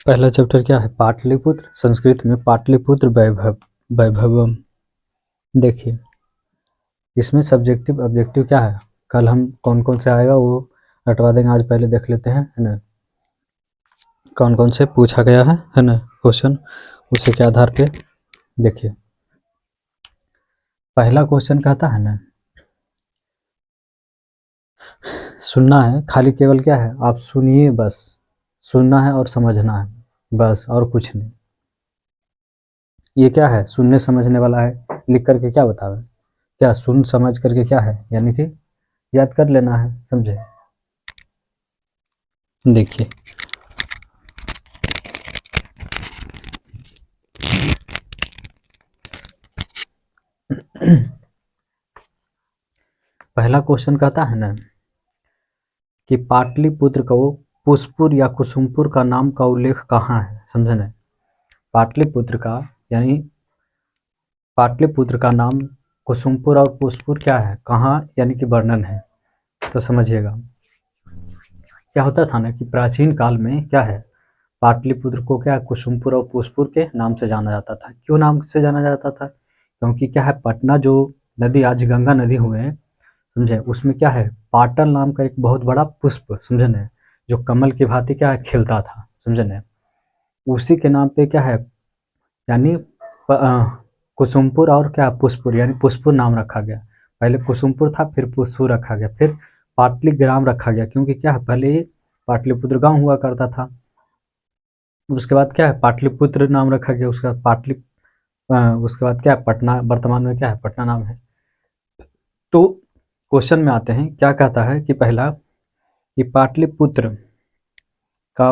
पहला चैप्टर क्या है? पाटलिपुत्र। संस्कृत में पाटलिपुत्र वैभवम। देखिए इसमें सब्जेक्टिव ऑब्जेक्टिव क्या है, कल हम कौन कौन से आएगा वो हटवा देंगे, आज पहले देख लेते हैं, है ना, कौन कौन से पूछा गया है ना क्वेश्चन, उसी के आधार पे देखिए। पहला क्वेश्चन कहता है ना, सुनना है खाली, केवल क्या है, आप सुनिए बस, सुनना है और समझना है बस, और कुछ नहीं। ये क्या है, सुनने समझने वाला है, लिख करके क्या बतावे, क्या सुन समझ करके क्या है, यानी कि याद कर लेना है, समझे। देखिए पहला क्वेश्चन कहता है ना कि पाटलिपुत्र को पुष्पुर या कुसुमपुर का नाम का उल्लेख कहाँ है, समझे ना। पाटलिपुत्र का यानी पाटलिपुत्र का नाम कुसुमपुर और पुष्पुर क्या है, कहाँ, यानी कि वर्णन है। तो समझिएगा क्या होता था ना कि प्राचीन काल में क्या है, पाटलिपुत्र को क्या कुसुमपुर और पुष्पुर के नाम से जाना जाता था। क्यों नाम से जाना जाता था, क्योंकि क्या है, पटना जो नदी आज गंगा नदी हुए, समझे, उसमें क्या है, पाटल नाम का एक बहुत बड़ा पुष्प, समझे न, जो कमल की भांति क्या है खिलता था, समझे न, उसी के नाम पे क्या है, यानी कुसुमपुर और क्या पुष्पुर, यानी पुष्पुर नाम रखा गया। पहले कुसुमपुर था, फिर पुष्पुर रखा गया, फिर पाटली ग्राम रखा गया, क्योंकि क्या है, पहले ये पाटलिपुत्र गांव हुआ करता था। उसके बाद क्या है, पाटलिपुत्र नाम रखा गया, उसके बाद उसके बाद क्या है, पटना, वर्तमान में क्या है, पटना नाम है। तो क्वेश्चन में आते हैं, क्या कहता है कि पहला कि पाटलिपुत्र का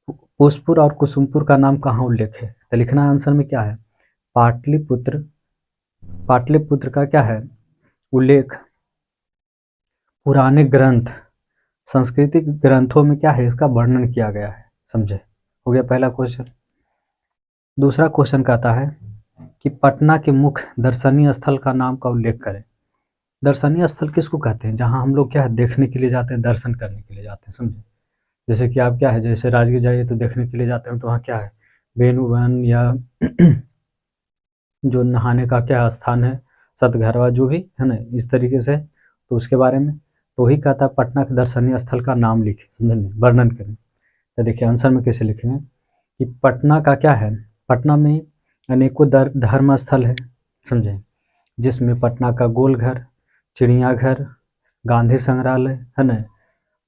पुष्पुर और कुसुमपुर का नाम कहाँ उल्लेख है, तो लिखना आंसर में क्या है, पाटलिपुत्र, पाटलिपुत्र का क्या है उल्लेख, पुराने ग्रंथ, सांस्कृतिक ग्रंथों में क्या है, इसका वर्णन किया गया है, समझे। हो गया पहला क्वेश्चन। दूसरा क्वेश्चन कहता है कि पटना के मुख्य दर्शनीय स्थल का नाम का उल्लेख करें। दर्शनीय स्थल किसको कहते हैं, जहाँ हम लोग क्या है देखने के लिए जाते हैं, दर्शन करने के लिए जाते हैं, समझे। जैसे कि आप क्या है, जैसे राजगीर जाइए तो देखने के लिए जाते हैं, तो वहाँ क्या है, वेणु वन, या जो नहाने का क्या स्थान है, सतघरवा, जो भी है ना, इस तरीके से, तो उसके बारे में तो वही कहता है, पटना के दर्शनीय स्थल का नाम लिखें, समझे, वर्णन करें। तो देखिए आंसर में कैसे लिखेंगे कि पटना का क्या है, पटना में अनेकों धर्म स्थल है, समझे, जिसमें पटना का गोलघर, चिड़ियाघर, गांधी संग्रहालय, है ना,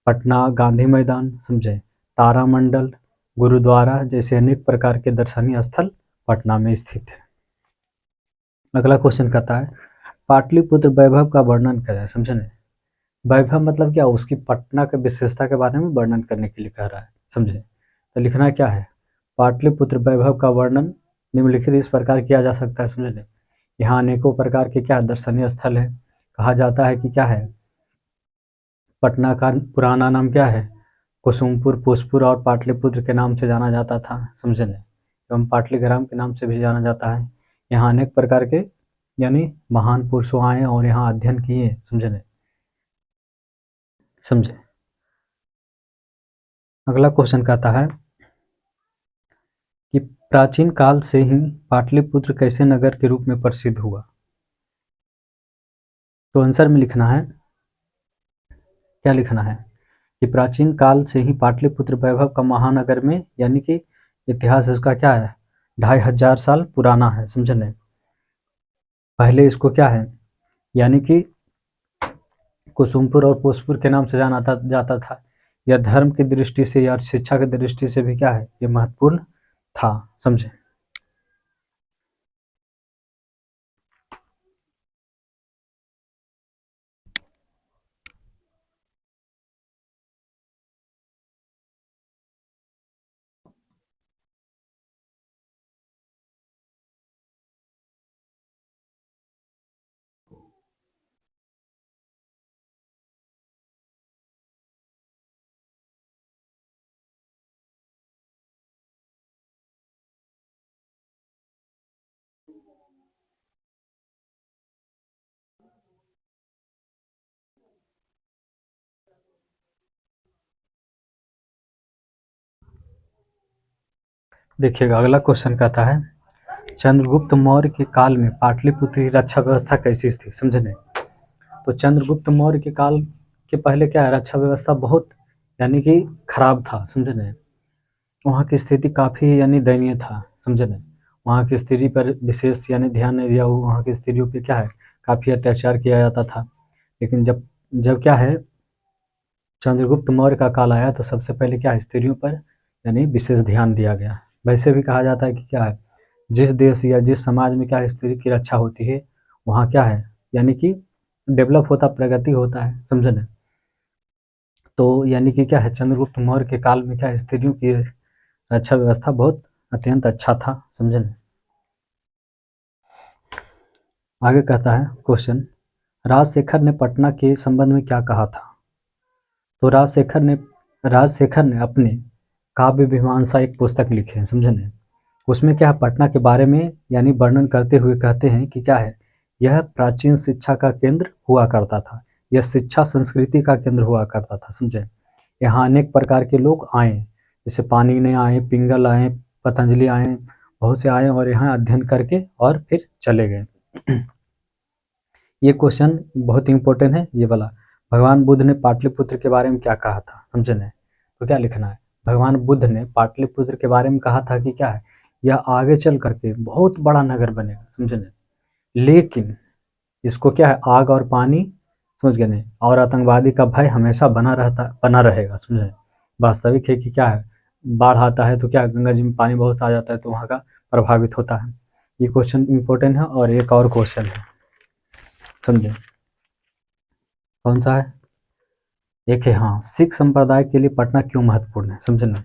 पटना गांधी मैदान, समझे, तारामंडल, गुरुद्वारा जैसे अनेक प्रकार के दर्शनीय स्थल पटना में स्थित है। अगला क्वेश्चन कहता है पाटलिपुत्र वैभव का वर्णन करें, समझे नहीं। वैभव मतलब क्या, उसकी पटना के विशेषता के बारे में वर्णन करने के लिए कह रहा है, समझे। तो लिखना क्या है, पाटलिपुत्र वैभव का वर्णन निम्नलिखित इस प्रकार किया जा सकता है, समझे नहीं। यहाँ अनेकों प्रकार के क्या दर्शनीय स्थल है, कहा जाता है कि क्या है, पटना का पुराना नाम क्या है, कुसुमपुर, पुष्पुर और पाटलिपुत्र के नाम से जाना जाता था, समझे नहीं, एवं पाटलीग्राम के नाम से भी जाना जाता है। यहाँ अनेक प्रकार के यानी महान पुरुषों आए और यहाँ अध्ययन किए, समझे नहीं, समझे। अगला क्वेश्चन कहता है कि प्राचीन काल से ही पाटलिपुत्र कैसे नगर के रूप में प्रसिद्ध हुआ। तो आंसर में लिखना है, क्या लिखना है कि प्राचीन काल से ही पाटलिपुत्र वैभव का महानगर में, यानी कि इतिहास इसका क्या है, 2500 साल पुराना है, समझे नहीं। पहले इसको क्या है, यानी कि कुसुमपुर और पुष्पुर के नाम से जाना जाता था। यह धर्म की दृष्टि से या शिक्षा की दृष्टि से भी क्या है, ये महत्वपूर्ण था, समझे। देखिएगा अगला क्वेश्चन कहता है चंद्रगुप्त मौर्य के काल में पाटलिपुत्र की रक्षा व्यवस्था कैसी थी, समझे नहीं। तो चंद्रगुप्त मौर्य के काल के पहले क्या है, रक्षा व्यवस्था बहुत यानी कि खराब था, समझे नहीं। वहाँ की स्थिति काफ़ी यानी दयनीय था, समझे नहीं। वहाँ की स्थिति पर विशेष यानी ध्यान नहीं दिया, वहाँ की स्त्रियों पे क्या है काफ़ी अत्याचार किया जाता था। लेकिन जब जब क्या है चंद्रगुप्त मौर्य का काल आया तो सबसे पहले क्या है स्त्रियों पर यानी विशेष ध्यान दिया गया। वैसे भी कहा जाता है कि क्या है जिस देश या जिस समाज में क्या है स्त्री की रक्षा होती है वहाँ क्या है यानी कि डेवलप होता, प्रगति होता है, समझे ना। तो यानी कि क्या है चंद्रगुप्त मौर्य के काल में क्या है स्त्रियों की रक्षा व्यवस्था बहुत अत्यंत अच्छा था, समझे ना। आगे कहता है क्वेश्चन राजशेखर ने पटना के संबंध में क्या कहा था। तो राजशेखर ने अपने काव्य मीमांसा एक पुस्तक लिखे हैं, समझे नहीं। उसमें क्या है पटना के बारे में यानी वर्णन करते हुए कहते हैं कि क्या है यह प्राचीन शिक्षा का केंद्र हुआ करता था, यह शिक्षा संस्कृति का केंद्र हुआ करता था, समझे। यहाँ अनेक प्रकार के लोग आए, जैसे पाणिनि आए, पिंगल आए, पतंजलि आए, बहुत से आए और यहाँ अध्ययन करके और फिर चले गए। ये क्वेश्चन बहुत इंपॉर्टेंट है ये वाला। भगवान बुद्ध ने पाटलिपुत्र के बारे में क्या कहा था, समझे नहीं। तो क्या लिखना है भगवान बुद्ध ने पाटलिपुत्र के बारे में कहा था कि क्या है यह आगे चल करके बहुत बड़ा नगर बनेगा, समझे नहीं। लेकिन इसको क्या है आग और पानी, समझ गए नहीं, और आतंकवादी का भय हमेशा बना रहेगा, समझे। वास्तविक है कि क्या है बाढ़ आता है तो क्या गंगा जी में पानी बहुत आ जाता है तो वहाँ का प्रभावित होता है। ये क्वेश्चन इंपॉर्टेंट है। और एक और क्वेश्चन है, समझे कौन सा है, एक है हाँ सिख संप्रदाय के लिए पटना क्यों महत्वपूर्ण है, समझे ना।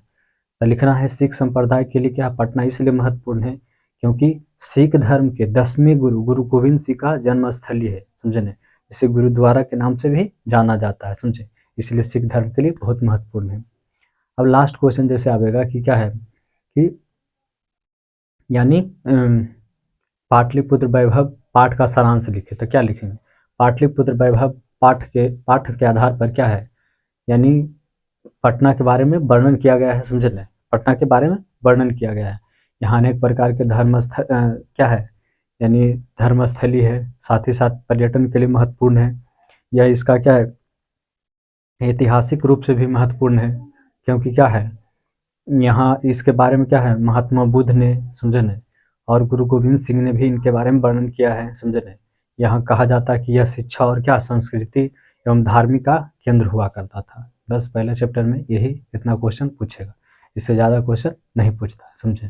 तो लिखना है सिख संप्रदाय के लिए क्या पटना इसलिए महत्वपूर्ण है क्योंकि सिख धर्म के 10वें गुरु गुरु गोविंद सिंह का जन्मस्थली है, समझे ना। इसे गुरुद्वारा के नाम से भी जाना जाता है, समझे, इसलिए सिख धर्म के लिए बहुत महत्वपूर्ण है। अब लास्ट क्वेश्चन जैसे आएगा कि क्या है कि यानी पाटलिपुत्र वैभव पाठ का सारांश लिखे, तो क्या लिखेंगे पाटलिपुत्र वैभव पाठ के आधार पर क्या है यानी पटना के बारे में वर्णन किया गया है, समझे नहीं। पटना के बारे में वर्णन किया गया है। यहाँ अनेक प्रकार के धर्मस्थल क्या है यानी धर्मस्थली है, साथ ही साथ पर्यटन के लिए महत्वपूर्ण है। यह इसका क्या है ऐतिहासिक रूप से भी महत्वपूर्ण है क्योंकि क्या है यहाँ इसके बारे में क्या है महात्मा बुद्ध ने, समझे नहीं, और गुरु गोविंद सिंह ने भी इनके बारे में वर्णन किया है, समझे नहीं। यहाँ कहा जाता है कि यह शिक्षा और क्या संस्कृति एवं धार्मिक का केंद्र हुआ करता था। बस पहले चैप्टर में यही इतना क्वेश्चन पूछेगा, इससे ज़्यादा क्वेश्चन नहीं पूछता है, समझे।